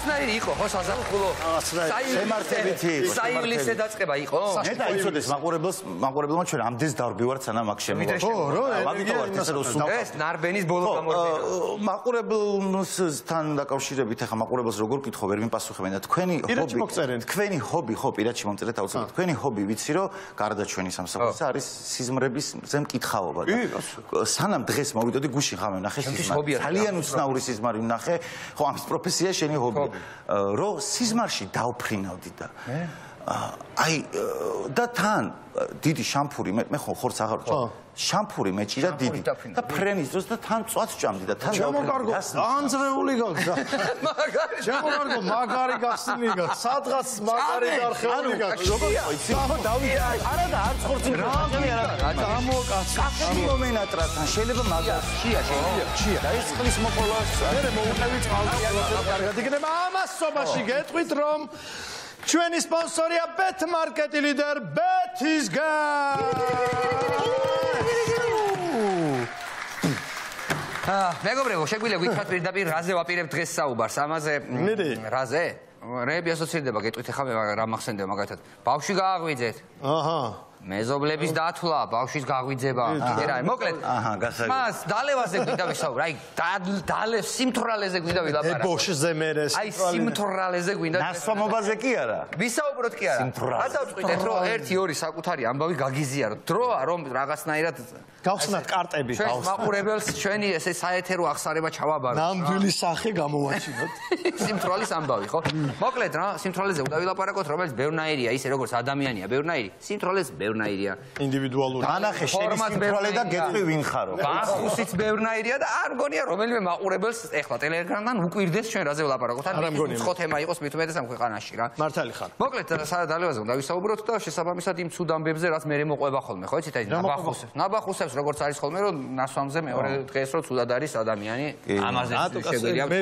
რაღაცნაირი იყო ხო საზაფხულო შემართებითი იყო საივლისე დაწყება იყო მე დაიცოდეს მაყურებელმა ჩვენ ამდენს დავბივართ სანამ აქ შემოვა ხო რო ეს ნარბენის ბოლო გამორბედა მაყურებელთან დაკავშირებით ახლა მაყურებელს როგორ კითხო ვერ მიმპასუხებენ და თქვენი ჰობი ხო პირადში მომწერეთ აუცილებლად თქვენი ჰობი ვიცი რომ გარდა ჩვენი სამსახურისა არის სიზმრების მზე მკითხაობა და სანამ დღეს მოვიდოდი გუშინ ხარ ვნახე სიზმარი ძალიან უცნაური სიზმარი ვნახე ხო ამის პროფესია შენი ჰობი რომ სიზმარში დავფრინავდი და აი და თან დიდი შამფური მე ხორცს აღარ ვჭამ შამფური მეჭირა დიდი და ფრენის დროს და თან წვაც ჭამდი და თან შემოკარგო ანძრეული გაქვს შემოკარგო მაგარი გახსნილი გაქვს სადღაც მაგარი გარხეული გაქვს როგორ იცი არა და არც ხორცი რა გამოკაცო მომენატრა თან შეიძლება მაგას ჩია და ეს წყლის მოყოლას მე მოუყევი წყალს კარგად იქნება ამას სობაში გეტყვით რომ ჩვენი სპონსორია Bet Market Leader Bet-ისგან მეგობრებო, შეგვიძლია გითხრათ პირდაპირ რაზე ვაპირებ დღეს საუბარს, ამაზე რაზე? რეები ასოცირდება, გეტყვით ახლა მე რა მახსენდება მაგათად. ბავშვი გააღვიძეთ. აჰა. მეზობლების დათვლა, ბავშვის გაღვიძება. კიდე რა, მოკლედ. აჰა, გასაგები. მას დალევაზე გვინდა ვისაუბრა, აი დალევ სიმთვრალეზე გვინდა ვილაპარაკო. ებოშზე მერეს. აი სიმთვრალეზე გვინდა. ნასვამობაზე კი არა. ვისაუბროთ კი არა. რა დავწყვიტეთ, რომ 1-2 საკუთარი ამბავი გაგიზიაროთ. დროა რომ რაღაცნაირად გავხსნათ კარტები. ჩვენ მაყურებელს ჩვენი ესე საეთერო აღსარება ჩავაბაროთ. ნამდვილი სახე გამოვაჩინოთ. სიმთვრალის ამბავი, ხო? მოკლედ რა, სიმთვრალეზე უნდა ვილაპარაკოთ, რომელიც ბევრნაირია, ისე როგორც ადამიანია, ბევრნაირი. სიმთვრალეს ბევრნაირია. ინდივიდუალური. ანახე შენი სიმთვრალე და გეტყვი ვინ ხარო. ბახუსიც ბევრნაირია და არ მგონია რომელიმე მაყურებელს ეხლა ტელეგრამიდან უკვირდეს ჩვენ რაზე ვილაპარაკოთ. ან უცხო თემა იყოს მით უმეტეს ამ ქვეყანაში რა. მართალი ხარ. მოკლედ დალევაზე უნდა ვისაუბროთ და შესაბამისად იმ ცუდ ამბებზე რაც მე მოყვება ხოლმე, ხო იცით აი ნაბახუსებს როგორც არის ხოლმე რომ ნასვამზე მეორე დღეს რომ ცუდად არის ადამიანი ამაზე შეგვიძლია მე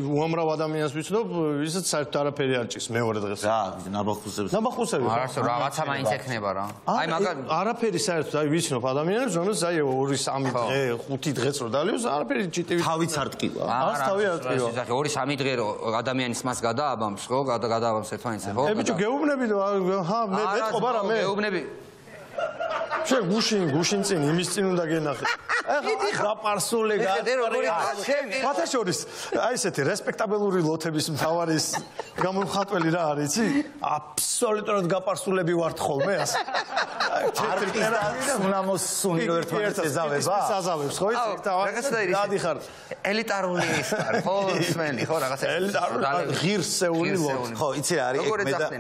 უამრავ ადამიანს ვიცნობ ისიც საერთოდ არაფერი არ ჭის მეორე დღეს რა ნაბახუსები არასო რაღაცა მაინც ექნება რა აი მაგალ არაფერი საერთოდ აი ვიცნობ ადამიანებს რომელსაც აი 2-3 დღე 5 დღეც რო დალიოს არაფერი ჭიტივი თავიც არ ტკივა არც თავი არ ტკივა 2-3 დღე რო ადამიანის მას გადააბამს ხო გადააბამს ერთმანეთზე ხო ე ბიჭო გეუბნები ჰა მე მეტყობა რა მე გეუბნები შენ გუშინ წინ იმის წინ უნდა გენახე ეხლა გაპარსული ფათაშორის აი ესეთი რესპექტაბელური ლოთების მთავარის გამომხატველი რა არის იცი აბსოლუტურად გაპარსულები ვართ ხოლმე ასე უნამოსუნი რო ერთმანეთს ეზავება საზავებს ხო იცი რაღაცნაირი გადიხარ ელიტარული ის ხო სმენი ხო რაღაცა ელიტარული ღირსეული ლოთი ხო იცი რა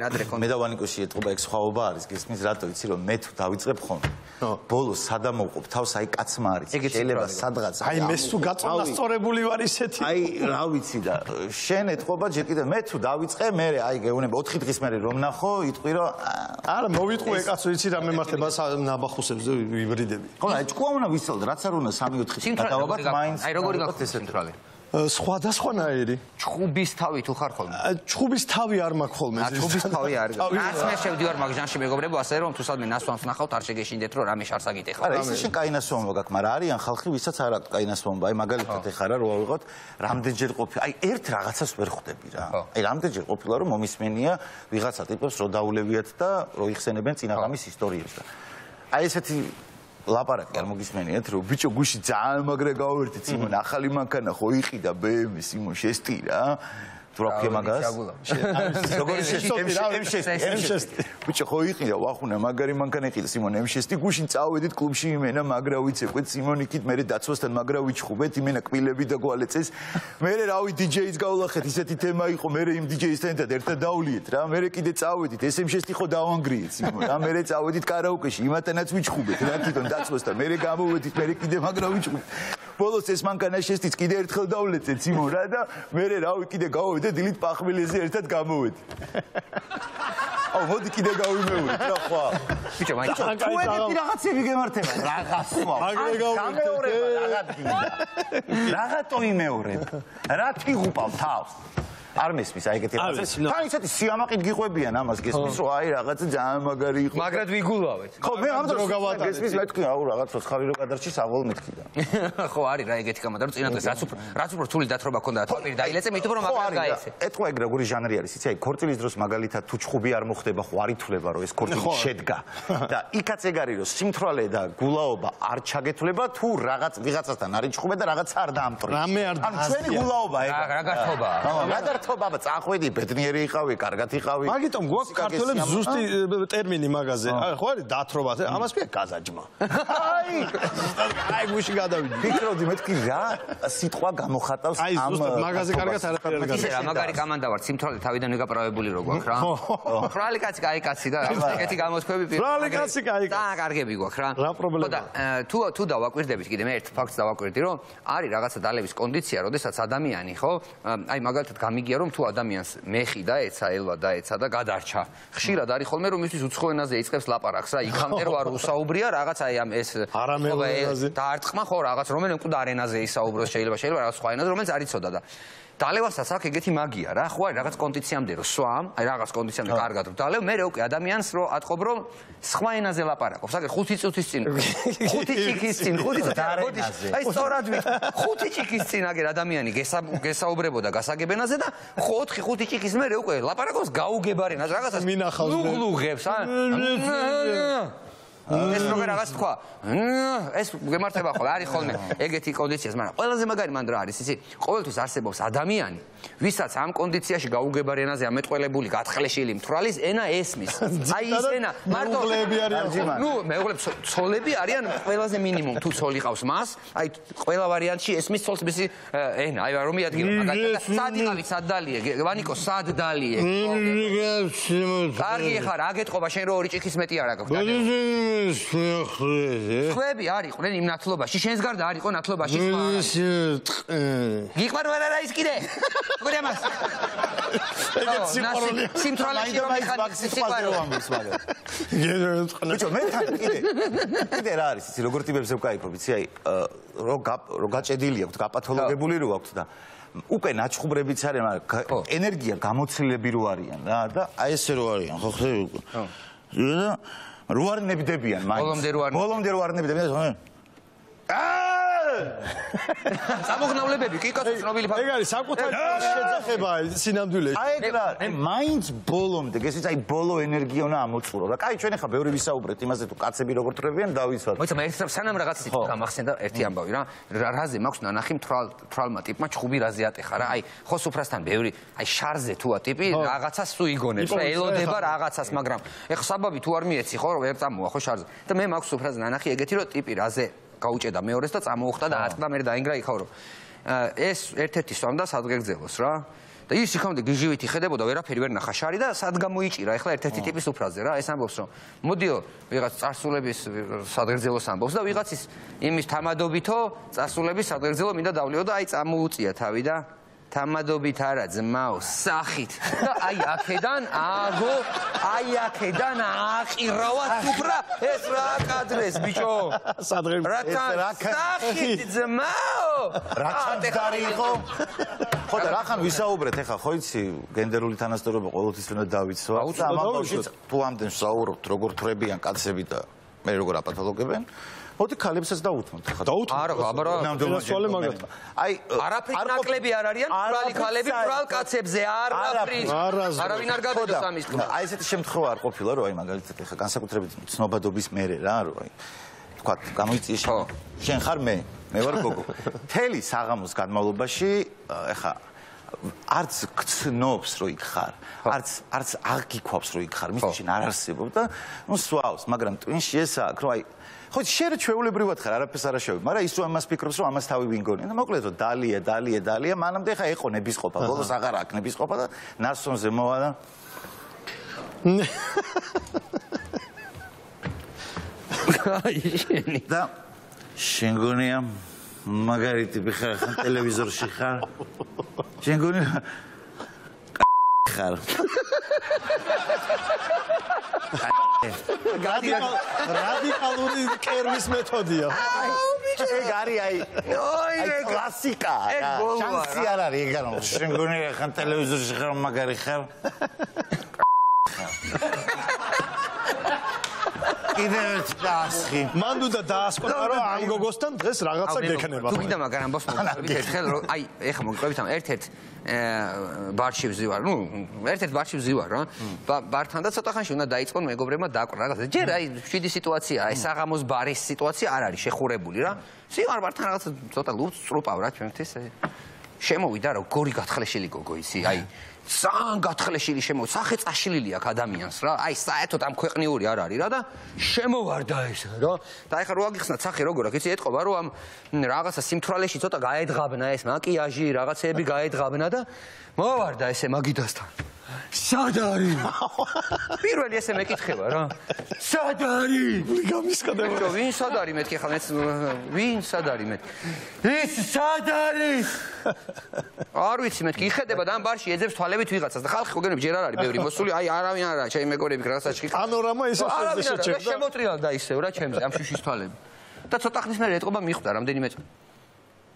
არის მე და ვანიკოში ეთყობა ეგ სხვაობა არის გესმის რატო იცი რომ მე თუ დავიწყებ ხოლმე ბოლოს სადამოვყოფ თავს აი კაცმა არის შეიძლება სადღაც აი მე თუ გაწონასწორებული ვარ ისეთი აი რა ვიცი და შენ ეთყობა ჯერ კიდე მე თუ დავიწყე მე აი გეუბნება 4 დღის მერე რომ ნახო იტყვი რომ არა მოვიტყვე კაცო იცი რა მემართება ნაბახუსებზე ვიბრიდები ხო აი ჭკუა უნდა ვისწავლდე რაც არ უნდა 3-4 დღის გადავაბათ მაინც აი როგორი გახდეს სიმთვრალე სხვადასხვანაირი ჩხუბის თავი თუ ხარ ხოლმე ჩხუბის თავი არ მაქვს ხოლმე ჩხუბის თავი არის რაც მე შევდივარ მაგ ჟანში მეგობრებო ასე რომ თუ სადმე ნასვამს ნახავთ არ შეგეშინდეთ რომ რამე შარს აგიტეხავთ არა ისე შენ კაი ნასვამობა გაქვს მაგრამ არიან ხალხი ვისაც არ აქვს კაი ნასვამობა აი მაგალითად ეხლა რა რო ავიღოთ რამდენჯერ ყოფილი აი ერთ რაღაცას ვერ ხვდები რა აი რამდენჯერ ყოფილა რომ მომისმენია ვიღაცა ტიპებს რო დაულევიათ და რო იხსენებენ წინაღამის ისტორიებს და აი ესეთი ლაპარაკი არ მოგისმენიათ რომ ბიჭო გუში ძალიან მაგრა გავერთით სიმონ ახალი მანქანა ხო იყიდა BMW სიმონ შესტი რა თუ რა ქვია მაგას როგორი M6 ბიჭო ხო იყიდა ვახუნა მაგარი მანქანა იყიდა სიმონ M6 გუშინ წავედით კლუბში იმენა მაგრა ვიცეკვეთ სიმონ იქით მე დაცვასთან მაგრა ვიჩხუბეთ იმენა კბილები და გვალეწეს მე რავი DJ-ს გავლახეთ ისეთი თემა იყო მე იმ DJ-სთან ერთად დაულიეთ რა მე კიდე წავედით SM6 ხო დავანგრიეთ სიმონ რა მე წავედით კარაოკეში იმათანაც ვიჩხუბეთ რა თვითონ დაცვასთან მე გამოვედით მე კიდე მაგრა ვიჩხუბეთ ბოლოს ეს მანქანა შესტიც კიდე ერთხელ დავლეწეთ სიმონ რა და მე რავი კიდე გავოვიდე დილით პახმელიზე ერთად გამოვედი აუ მოდი კიდე გავიმეორე რა ხვა ბიჭო მაინც თქვენი რაღაცები გემართება რაღაც ხვა გამეორება რაღაც გინდა რაღაცო იმეორებ რა თიღუპავ თავს არ მესმის აი ეგეთი რაღაცა. თან ისეთი სიამაყით გიყვებიან ამას გესმის რომ აი რაღაცა ძალიან მაგარი იყო. მაგრად ვიგულავეთ. ხო მე ამ დროს გესმის მე თქვი აუ რაღაც ცოცხალი რო გადარჩი საღოლ მეთქი და. ხო არის რა ეგეთი კამადა რომ წინადღეს რაც უფრო რთული დათრობა ქონდა თვალპირი დაილეწე მით უფრო მაგრად გაეცე. ეთქვა ეგ როგორი ჟანრი არის იცი აი ქორწილის დროს მაგალითად თუ ჩხუბი არ მოხდება ხო არ ითვლება რომ ეს ქორწილი შედგა და იქაც ეგ არის რომ სიმთვრალე და გულაობა არ ჩაგეთვლება თუ რაღაც ვიღაცასთან არის ჩხუბე და რაღაც არ დაამტვრე. რამე არ ან ჩვენი გულაობა ეგ რა გართობაა? რა გართობა წახვედი ბედნიერი იყავი კარგად იყავი. მაგიტომ გვაქვს ქართველებს ზუსტი ტერმინი მაგაზე. ხო არის დათრობა ამას მე გაზაჯმა. აი გუში გადავიდი. ფიქრობდი მეთქი რა სიტყვა გამოხატავს ამ აი ზუსტად მაგაზე კარგად არაფერი არ გასაგებია. რა მაგარი კამანდა ვარ სიმთვრალე თავიდან ვიგაправებული რო გვაქვს რა. ბრალი კაცი კაი კაცი და ეგეთი გამოთქვები პირ. ბრალი კაცი კაი კაცი. და კარგები გვაქვს რა. რა პრობლემაა? თუ დავაკვირდებით კიდე მე ერთ ფაქტს დავაკვირდი რომ არის რაღაცა დალევის კონდიცია, როდესაც ადამიანი ხო აი მაგალითად გამიგია რომ თუ ადამიანს მეხი დაეცა, ელვა დაეცა და გადარჩა. ხშირად არის ხოლმე რომ მისთვის უცხო ენაზე იწყებს ლაპარაკს რა. იქამდე რო არ უსაუბრია რაღაც აი ამ ეს დაარტყმა ხო რაღაც რომელიმე მკვდარ ენაზე ისაუბროს შეიძლება რაღაც სხვა ენაზე რომელიც არ იცოდა და დალევასაც აქვს ეგეთი მაგია რა ხო არის რაღაც კონდიციამდე რომ სვამ აი რაღაც კონდიციამდე კარგად რომ დალევ მე უკვე ადამიანს რო ატყობ რომ სხვა ენაზე ლაპარაკობს აგერ 5 წუთის წინ 5 ჭიქის წინ 5 წუთი აი სწორად ვით 5 ჭიქის წინ აგერ ადამიანი გესაუბრებოდა გასაგებენაზე და 4-5 ჭიქის მერე უკვე ლაპარაკობს გაუგებარ ენაზე რაღაცას გლუღლუღებს ეს როგორ რაღაც თქვა ეს გემართება ხოლმე არის ხოლმე ეგეთი კონდიციას მაგრამ ყველაზე მაგარი მანდ რა არის იცი ყოველთვის არსებობს ადამიანი ვისაც ამ კონდიციაში გაუგებარ ენაზე ამეტყველებული გათხრეშილი მთვრალის ენა ესმის აი ის ენა მარტო ნუ მეუღლებს ცოლები არიან ყველაზე მინიმუმ თუ ცოლი ყავს მას აი ყველა ვარიანტში ესმის ცოლს მისი ენა აი რომ მიადგინა მაგალითად სად იყავით სად დალიე ვანიკო სად დალიე კარგი ხარ აგეთყობა შენ რო ორი ჭიქის მეტი არ აქვს ხვები არ იყვნენ იმ ნათლობაში შენს გარდა არ იყო ნათლობაში გიყვარ ვერ არა ის კიდე როგორ ამას სიმთვრალეში რომ იხარ სიყვარო ამბობს მაგრამ ბიჭო მე თან კიდე რა არის იცი როგორ ტიპებზე ვკაიფობ იცი აი რო გაჭედილი აქვს გაპათოლოგებული რო აქვს და უკვე ნაჩხუბრებიც არიან მაგრამ ენერგია გამოცილები რო არიან რა და აი ესე რო არიან ხო ხდები უკვე და რო არ ნებდებიან მაინც ბოლომდე რო არ ნებდებიან სამოგნავლებები კი კაცო ცნობილი ფაქტია ეგ არის საკუთარი შეძახება სინამდვილეში აი ეგ რა მაინც ბოლომდე გესმის აი ბოლო ენერგია უნდა ამოწურო რა კაი ჩვენ ახლა ბევრი ვისაუბრეთ იმაზე თუ კაცები როგორ თრებიან დავიცვათ მოიცა მე სანამ რაღაც სიტყვა გამახსენდა ერთი ამბავი რა რაზე მაქვს ნანახი მთრალმა ტიპმა ჩხუბი რაზე ატეხა რა აი ხო სუფრასთან ბევრი აი შარზე თუა ტიპი რაღაცას სუ იგონებს რა ელოდება რაღაცას მაგრამ ეხლა საბაბი თუ არ მიეცი ხო ვერ წამოა ხო შარზე და მე მაქვს სუფრაზე ნანახი ეგეთი რომ ტიპი რაზე გაუჭედა მეორეს და წამოუხდა და ატყდა მე დაინგრა იქავრო ეს ერთ-ერთი სვამდა სადღეგრძელოს რა და ის იქამდე გიჟივით იხედებოდა ვერაფერი ვერ ნახა შარი და სად გამოიჭირა ეხლა ერთ-ერთი ტიპის უფრაზე რა ეს ამბობს რომ მოდიო ვიღაც წარსულების სადღეგრძელოს ამბობს და ვიღაცის იმის თამადობითო წარსულების სადღეგრძელო მინდა დავლიო და აი წამოუწია თავი და თამადობით არა ძმაო სახით და აი აქედან აგო აი აქედან აყირავა თუფრა ეს რა კადრეს ბიჭო სახით ძმაო რა ჩანდარი იყო ხო და რახან ვისაუბრეთ ეხა ხო იცი გენდერული თანასწორობა ყოველთვის უნდა დავიცვა ამ ამბავში თუ ამდენ ვსაუბრობთ როგორ თრებიან კაცები და მე როგორ აპათოლოგებენ მოდი ქალებსაც დაუთმოთ ხა არა აბარა სვალი მაგათ აი არაფერი ნაკლები არ არიან ბრალი ქალები ბრალ კაცებზე არავინ არ გაბედოს ამის თქმა აი ესეთი შემთხვევა არ ყოფილა რომ აი მაგალითად ხა განსაკუთრებით ცნობადობის მერე რა რომ აი თქვა გამოიწია შენ ხარ მე ვარ გოგო თელი საღამოს განმავლობაში ხა არც გცნობს რომ იქ ხარ არც აღგიქვავს რომ იქ ხარ მის შენ არ არსებობ და ნუ სვავს მაგრამ ტვინში ესაა რომ აი ხო შენ ჩვეულებრივად ხარ არაფერს არ აშოვებ მაგრამ ის რომ ამას ფიქრობს რომ ამას თავი ვინგონია და მოკლედ რომ დალია მანამდე ხა იყო ნებისყოფა ბოლოს აღარ აქვს ნებისყოფა და ნარსონზე მოვა და აი შენი და შენ გონია მაგარი ტიპი ხარ ხან ტელევიზორში ხარ შენ გონია ხარ რადიკალური კერვის მეთოდია. ბიჭო. ეგ არის აი კლასიკა. შანსი არ არის ეგ არა. შენ გონი ხან ტელევიზორში ხარ მაგარი ხარ. კიდევ ერთი დასხი. მან უნდა დაასკვნა რომ ამ გოგოსთან დღეს რაღაცა გექნება. თუ კიდე მაგარ ამბავს მოგყვებით ერთხელ აი ეხა მოგყვებით ამ ერთ-ერთ ბარში ვზივარ, ნუ ერთ-ერთ ბარში ვზივარ რა. ბართან და ცოტა ხანში უნდა დაიწყონ მეგობრებმა დაკვრა რაღაცა. ჯერ აი შვიდი სიტუაციაა, აი საღამოს ბარის სიტუაცია არ არის შეხურებული რა. ვზივარ ბართან რაღაცა ცოტა ლუც წრუპავ რა ჩვენთვის. შემოვიდა როგორი გათხლეშილი გოგო ისი, აი ძალიან გათხლეშილი შემოვიდა, სახე წაშლილი აქვს ადამიანს რა. აი საერთოდ ამ ქვეყნიური არ არის რა და შემოვარდა ეს რა. და ეხლა რო აგიხსნათ სახე როგორ აქვს, იცი ეთყობა რომ ამ რაღაცა სიმთვრალეში ცოტა გაედგაბნა ეს მაკიაჟი, რაღაცეები გაედგაბნა და მოვარდა ესე მაგიდასთან. სად არის? პირველი ესე მეკითხება რა. სად არის? გამისკადება. ვინ სად არის მეთქი ხა მეც ვინ სად არის მეთქი? ის სად არის? არ ვიცი მეთქი იხედება და ამ ბარში ეძებს თვალებით ვიღაცას და ხალხი ხოგენები ჯერ არ არის ბევრი მოსული აი არავინ არ არის ჩემი მეგობრები რაღაცა შეხი. პანორამა ისე შეჭერდა. შემოტრიალდა ისევ რა ჩემზე ამ შუშის თვალები. და ცოტა ხნის მერე ეთყობა მიხვდა რამდენიმე წუთი.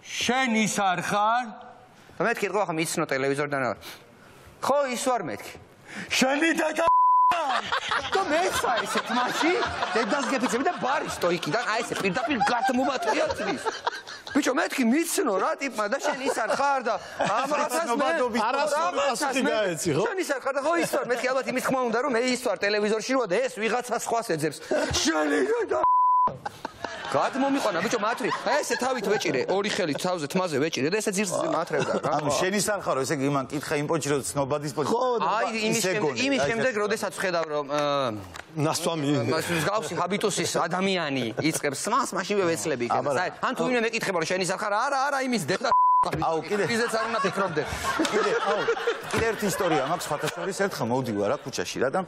შენ ის არ ხარ? და მეთქი ეთყობა ხა მიცნო ტელევიზორიდან რა. ხო ის ვარ მეთქი. შენი დედა და მეცა ესე თმაში დედას გეფიცები და ბარის სტოიკიდან აი ესე პირდაპირ გართმომატყია თვის. ბიჭო მეთქი მიცნო რა ტიპმა და შენ ის არ ხარ და ამასაც მე არასწორი გაეცი ხო? შენ ის არ ხარ და ხო ის ვარ მეთქი ალბათ იმის თქმა უნდა რომ მე ის ვარ ტელევიზორში რო და ეს ვიღაცა სხვას ეძებს. შენი დედა გადმომიყვანა ბიჭო მათრი ესე თავით ვეჭირე ორი ხელით თავზე თმაზე ვეჭირე და ესე ძირს მათრევდა რა. ანუ შენი სამხარო ესე იგი მან კითხა იმ პოჭი რომ ცნობადის პოჭი. აი იმის შემდეგ როდესაც ვხედავ რომ ნასვამი მსგავსი ჰაბიტუსის ადამიანი იწყებს სმას მაშინვე ვეცლები იქნება. აი ან თუ ვინმე მეკითხება რომ შენი სამხარო არა იმის დედა აუ კიდე ისეც არ უნდა ფიქრობდე. კიდე ერთი ისტორია მაქვს სხვათა შორის ერთხელ მოვდივარ რა ქუჩაში რა და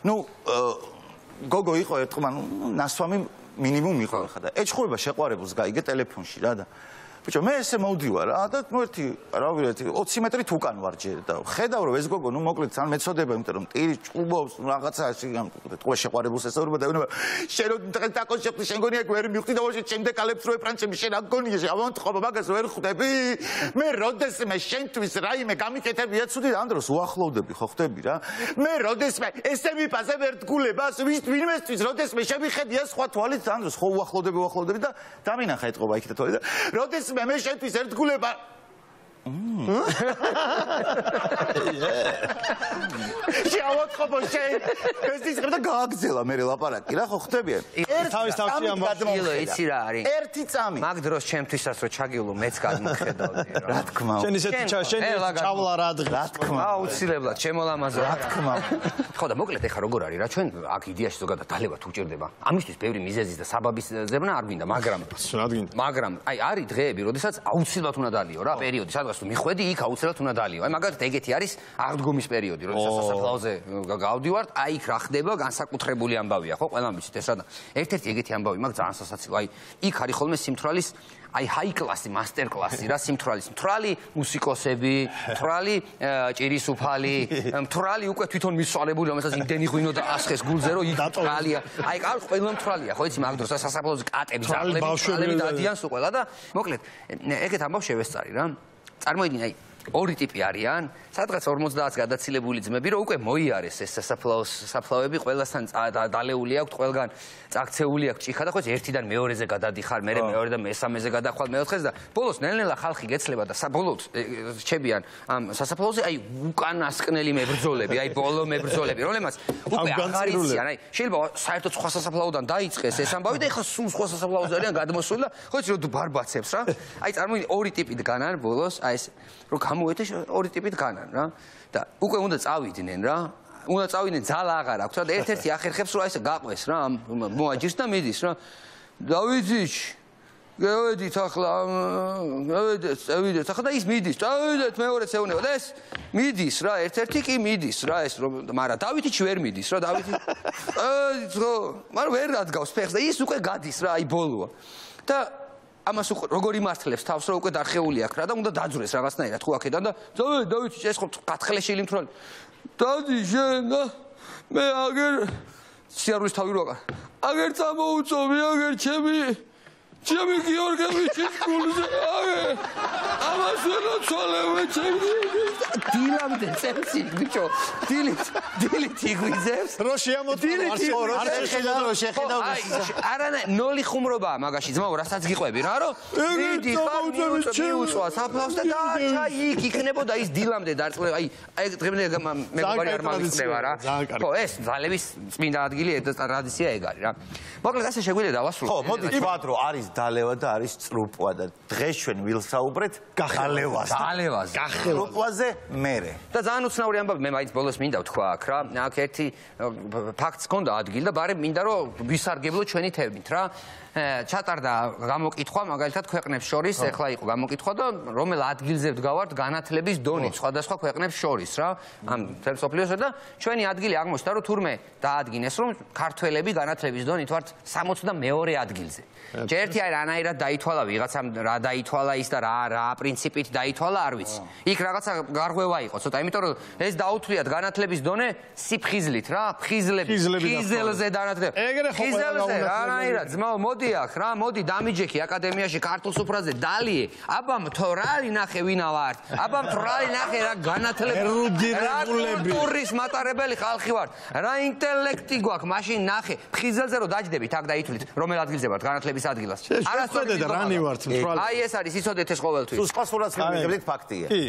ნუ გოგო იყო ერთხელ ნუ ნასვამი მინიმუმ იყო ხა და ეჭხუება შეყვარებულს გაიგე ტელეფონში რა და ბიჭო მე ესე მოვდივარ რა და ნუ ერთი რა ვიცი 20 მეტრით უკან ვარ ჯერ და ხედავ რომ ეს გოგო ნუ მოკლედ ძალიან მეწოდება იმიტომ რომ ტირი ჭუბობს რაღაცაში თქვა შეყვარებულს ესაურობა და ვინება შენ რო დაკონ შეხვდი შენ გონია ვერ მივხვდი და ვაშე ჩემ დეკალებს რო ეფრანჩები შენ აქ გონია ავანტყობა მაგას ვერ ხვდები მე როდესმე შენთვის რაიმე გამიკეთებია ცუდი და ამ დროს უახლოვდები ხო ხვდები რა მე როდესმე ესე მიფაზე ვერტგულებას ვინმესთვის როდესმე შემიხედია სხვა თვალით ამ დროს ხო უახლოვდები და დამინახა ეთყობა იქით თვალი და როდეს მე შენთვის ერთგულება შეავატყობო შენ ეს ის ხება გააგზელა მე ლაპარაკი რა ხო ხვდები თავის თავში ამბობ იცი რა არის ერთი წამი მაგ დროს ჩემთვისაც რო ჩაგილო მეც გადმოხედავდი რა თქმა შენ ისეთი შენ ჩავლა რა დღე რა თქმა აუცილებლად შემოლამაზო რა თქმა ხო და მოკლედ ეხა როგორ არის რა ჩვენ აქ იდეაში ზოგადად დალევა თუ ჭირდება ამისთვის ბევრი მიზეზის და საბაბის ზებნა არ გვინდა მაგრამ აი არის დღეები როდესაც აუცილებლად უნდა დალიო რა პერიოდი სადღაც თუ მიხვედი იქ აუცილებლად უნდა დალიო აი მაგალითად ეგეთი არის აღდგომის პერიოდი როდესაც სასაფლაოზე გავდივართ აი იქ რა ხდება განსაკუთრებული ამბავია ხო ყველამ ვიცით ეს რა და ერთ-ერთი ეგეთი ამბავი მაქვს ძალიან სასაცილო აი იქ არის ხოლმე სიმთვრალის აი ჰაი კლასი მასტერ კლასი რა სიმთვრალის მთვრალი მუსიკოსები მთვრალი ჭირის უფალი მთვრალი უკვე თვითონ მისვალებული რომელსაც იმდენი ღვინო და ასხეს გულზე რომ იქ მთვრალია აი კარგი ყველა მთვრალია ხო იცი მაგ დროს სასაფლაოზე კატები ძაღლები დადიან სულ ყველა და მოკლედ ეგეთ ამბავს შევესწარი რა წარმოიდგინე აი ორი ტიპი არიან სადღაც 50-ს გადაცილებული ძმები რომ უკვე მოიარეს ეს საფლავები ყველასთან დალეული აქვთ ყველგან წაქცეული აქვთ ჭიქა და ხო ერთიდან მეორეზე გადადიხარ მე მეორედან მესამეზე გადახვალ მეოთხეზე და ბოლოს ნელ-ნელა ხალხი გეცლება და საბოლოოდ რჩებიან ამ სასაფლაოზე აი უკანასკნელი მებრძოლები აი ბოლო მებრძოლები რომლებმაც უკვე აღარ იციან აი შეიძლება საერთოდ სხვა სასაფლაოდან დაიწყეს ეს ამბავი და ეხლა სულ სხვა სასაფლაოზე არიან გადმოსული და ხო იცი რომ ბარბაცებს რა აი წარმოიდგინე ორი ტიპი დგანან ბოლოს აი ეს რომ გამოეთე ორი ტიპი დგანან რა და უკვე უნდა წავიდნენ რა უნდა წავიდნენ ძალა აღარ აქვს რა და ერთ-ერთი ახერხებს რომ ესე გაყვეს რა მოაჯირს და მიდის რა დავითიჩ გავედით ახლა წავიდეთ ახლა და ის მიდის წავიდეთ მეორეც ეუნება და ეს მიდის რა ერთ-ერთი კი მიდის რა ეს რომ მაგრამ დავითიჩ ვერ მიდის რა დავითი ხო მაგრამ ვერ რადგავს ფეხს და ის უკვე გადის რა აი ბოლოა და ამას როგორ იმართლებს თავს რომ უკვე დარხეული აქვს რა და უნდა დაძვრეს რაღაცნაირად ხო აქედან და დავითი ეს ხო გათხლეშილი მთვრალი დადი შენ და მე აგერ სიარულის თავი რო აღარ აგერ წამოუწოვი აგერ ჩემი ჩემი გიორგევიჩის გულზე ამას ვერ ოცვალებ ჩემი დილამდე წემსი ბიჭო დილით იგვიძებს რო შეამოწმო არ შეხედავ არანა ნოლი ხუმრობაა მაგაში ძმაო რასაც გიყვები რა რომ დიდი მიუწვა საფლავს და დააჩა იქ იქნებოდა ის დილამდე დარწმუნება აი დღემდე მეგობარი არ მოგიწევა რა ხო ეს ძალების წმინდა ადგილი ეს ტრადიცია ეგ არის რა მოკლედ ასე შეგვიძლია დავასრულოთ ხო მოდი თქვათ რომ არის დალევა და არის წრუპვა და დღეს ჩვენ ვილსაუბრეთ დალევაზე წრუპვაზე მერე და ძალიან უცნაური ამბავი მე მაინც ბოლოს მინდა ვთქვა აქ რა აქ ერთი ფაქტს ჰქონდა ადგილი და ბარემ მინდა რომ ვისარგებლო ჩვენი თემით რა ჩატარდა გამოკითხვა მაგალითად ქვეყნებს შორის ეხლა იყო გამოკითხვა და რომელ ადგილზე ვდგავართ განათლების დონით სხვადასხვა ქვეყნებს შორის რა ამ მთელ მსოფლიოსა და ჩვენი ადგილი აღმოჩნდა რომ თურმე დაადგინეს რომ ქართველები განათლების დონით ვართ 62 ადგილზე ჯერ ერთი აი რანაირად დაითვალა ვიღაცამ რა დაითვალა ის და რა პრინციპით დაითვალა არ ვიცი იქ რაღაცა გარღვევა იყო ცოტა იმიტომ რომ ეს დაუთვლიათ განათლების დონე სიფხიზლით რა ფხიზელზე განათლება ფხიზელზე რანაირად ძმაო მოდი აქ რა მოდი დამიჯექი აკადემიაში ქართულ სუფრაზე დალიე აბამ თო რალი ნახე ვინა ვართ აბამ თო რალი ნახე რა განათლება რა კულტურის მატარებელი ხალხი ვართ რა ინტელექტი გვაქვს მაშინ ნახე ფხიზელზე რომ დაჯდებით აქ დაითვლით რომელ ადგილზე ვართ განათლების ადგილას არასწორად და რანი ვართ აი ეს არის იცოდეთ ეს ყოველთვის თუ სხვა სურათს მივიღებთ ფაქტია კი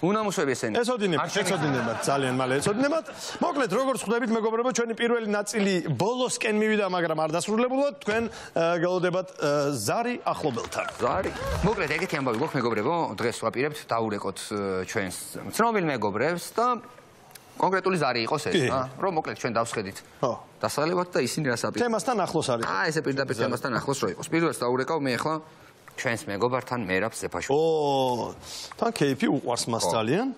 უნამუსები ესენი ეცოდინებათ ძალიან მალე ეცოდინებათ მოკლედ როგორც ხვდებით მეგობრებო ჩვენი პირველი ნაწილი ბოლოსკენ მივიდა მაგრამ არ დასრულებულა თქვენ გელოდებათ ზარი ახლობელთან ზარი მოკლედ ეგეთი ამბავი გვაქვს მეგობრებო დღეს ვაპირებთ დაურეკოთ ჩვენს ცნობილ მეგობრებს და კონკრეტული ზარი იყოს ეს რა რომ მოკლედ ჩვენ დავსხედით დასალევად და ისინი რას აპირებენ თემასთან ახლოს არის ესე პირდაპირ თემასთან ახლოს რო იყოს პირველს დაურეკავ მე ახლა ჩვენს მეგობართან მერაბ ზეფაშვილს. თან კეიფი უყვარს მას ძალიან.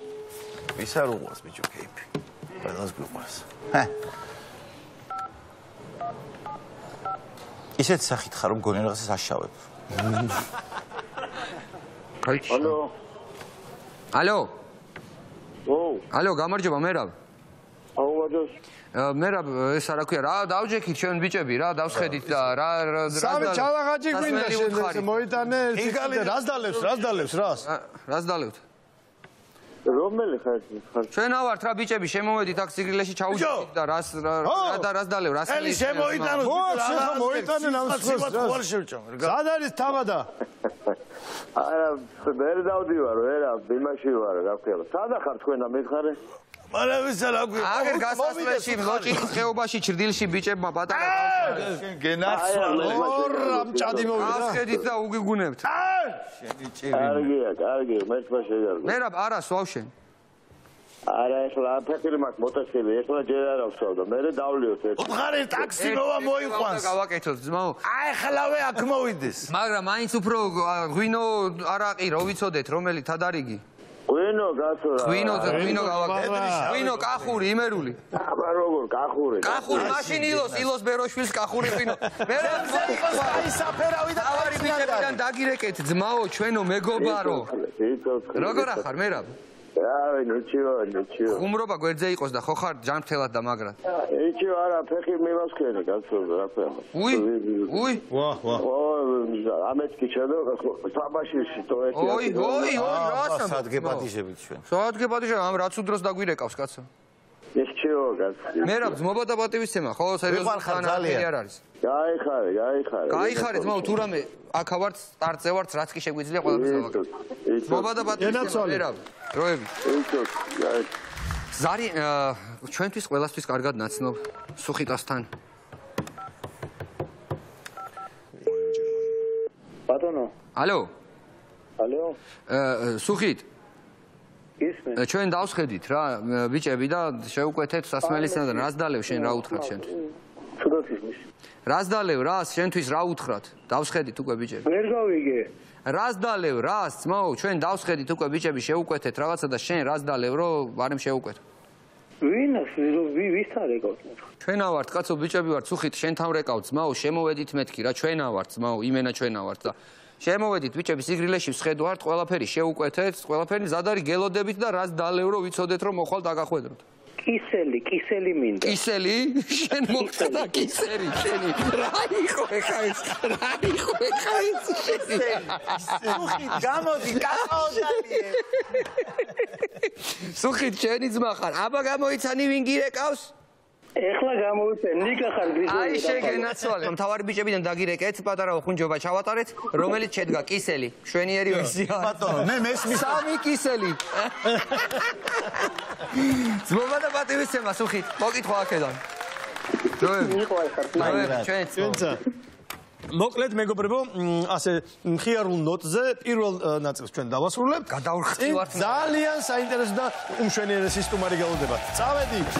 ვის არ უყვარს ბიჭო კეიფი? ყველას გვიყვარს. ისეთ სახით ხარ რომ გონი რაღაცას აშავებ. ალო. ალო. ო. ალო, გამარჯობა მერაბ. აუვადოს. მერაბ ეს რა ქვია რა დავჯექით ჩვენ ბიჭები რა დავსხედით და რა სამი ჩალაღაჯი გვინდა შენ მოიტანე რას დალევს რას დალევთ რომელი ხარ ჩვენ ავართ რა ბიჭები შემოვედით აქ სიგრილეში ჩაუჯექით და რას დალევ რას ელი შემოიტანო მოიტანე ნამსხოს სად არის თამადა არა ვერ დავდივარ ვერა იმაში ვარ რა ქვია სადა ხარ თქვენ და მითხარე მალავისა რა ქვია აგერ გასასვლელში ლოჭის ხეობაში ჭრდილში ბიჭებმა პატარა ბავშვები შენ გენაცვალე ორამ ჭადი მოვიდა ასხედით და უგიგუნებთ შენი ჭირი კარგია მერტმა შეგარგო მერაბ არა სვავშენ არა ეხლა ფეხილი მაქვს მოტოციკლი ეხლა ჯერ არ ავსავ და მე დავლიოთ ერთ უთხარი ტაქსი მოვა მოიყვანს გავაკეთოთ ძმაო აი ხლავე აქ მოვიდეს მაგრამ მაინც უფრო ღვინო არაყი რო ვიცოდეთ რომელი თადარიგი ღვინო გასო რა ღვინო გავაკეთეთ ღვინო კახური იმერული აბა როგორ კახური მაშინ ილოს ბეროშვილს კახური ღვინო მე აი საფერავი და ავარი ბიჭებიდან დაგირეკეთ ძმაო ჩვენო მეგობარო როგორ ახარ მერაბ რავი ნიჩიო ხუმრობა გვერდზე იყოს და ხო ხარ ჯანმრთელად და მაგრად ნიჩიო არა ფეხი მივასქენე კაცო რა ქვია უი ვა ამეთ კი ჩადო საბაშიში то ერთი ოი რასა სადგეპატიჟებით ჩვენ სადგეპატიჟე ამ რაც უდროს დაგვირეკავს კაცო ნიჩიო კაცო მერაბ ძმობა და პატივისცემა ხო სერიოზულად არ არის გაიხარე ძმაო თუ რამე აქ ავართ სტარტზე ვართ რაც კი შეგვიძლია ყველაფერს გავაკეთოთ ძმობა და პატივისცემა მერაბ დროებით ზარი ჩვენთვის ყველასთვის კარგად ნაცნობ სუხიტასთან ბატონო ალო ალო სუხით ისმე ჩვენ დავსხედით რა ბიჭები და შევუკვეთეთ სასმელისგან რას დალევ შენ რა უთხრათ შენთვის ცუდად ისმის რას დალევ რას შენთვის რა უთხრათ დავსხედით უკვე ბიჭები ვერ გავიგე რას დალევ რას ძმაო ჩვენ დავსხედით უკვე ბიჭები შევუკვეთეთ რაღაცა და შენ რას დალევ რომ ვარემ შევუკვეთო ვინას ვისთან რეკავთ ჩვენა ვართ კაცო ბიჭები ვართ სუხით შენთან რეკავთ ძმაო შემოვედით მეთქი რა ჩვენა ვართ ძმაო იმენა ჩვენა ვართ და შემოვედით ბიჭები სიგრილეში ვსხედვართ ყველაფერი შევუკვეთეთ ყველაფერი ზად არის გელოდებით და რას დალევ რომ ვიცოდეთ რომ მოხვალ დაგახვედროთ კისელი მინდა. კისელი? შენ მოხდა კისერი, შენი. რა იყო ეხა ეს? რა იყო ეხა ეს? სუხით გამოდი, კაკაოდალიე. სუხით შენი ძმა ხარ. აბა გამოიცანი ვინ გირეკავს? ეხლა გამოვიცენ, ნიკა ხარ გრიგორი. აი შეგენაცვალე. მთავარი ბიჭებიდან დაგირეკეთ, პატარა ხუნჯობა ჩავატარეთ, რომელიც შედგა კისელი. შვენიერი ვერსია. ბატონო, მე მესმის სამი კისელი. ძმობა და პატივისცემა სუხით. მოკითხვა აქედან. მიყვარ ხარ. ჩვენცა მოკლედ მეგობრებო, ასე მხიარულ ნოტზე პირველ ნაწილს ჩვენ დავასრულებთ. გადავრხტივართ. ძალიან საინტერესო და უმშვენიერესი სტუმარი გელოდებათ. წავედით.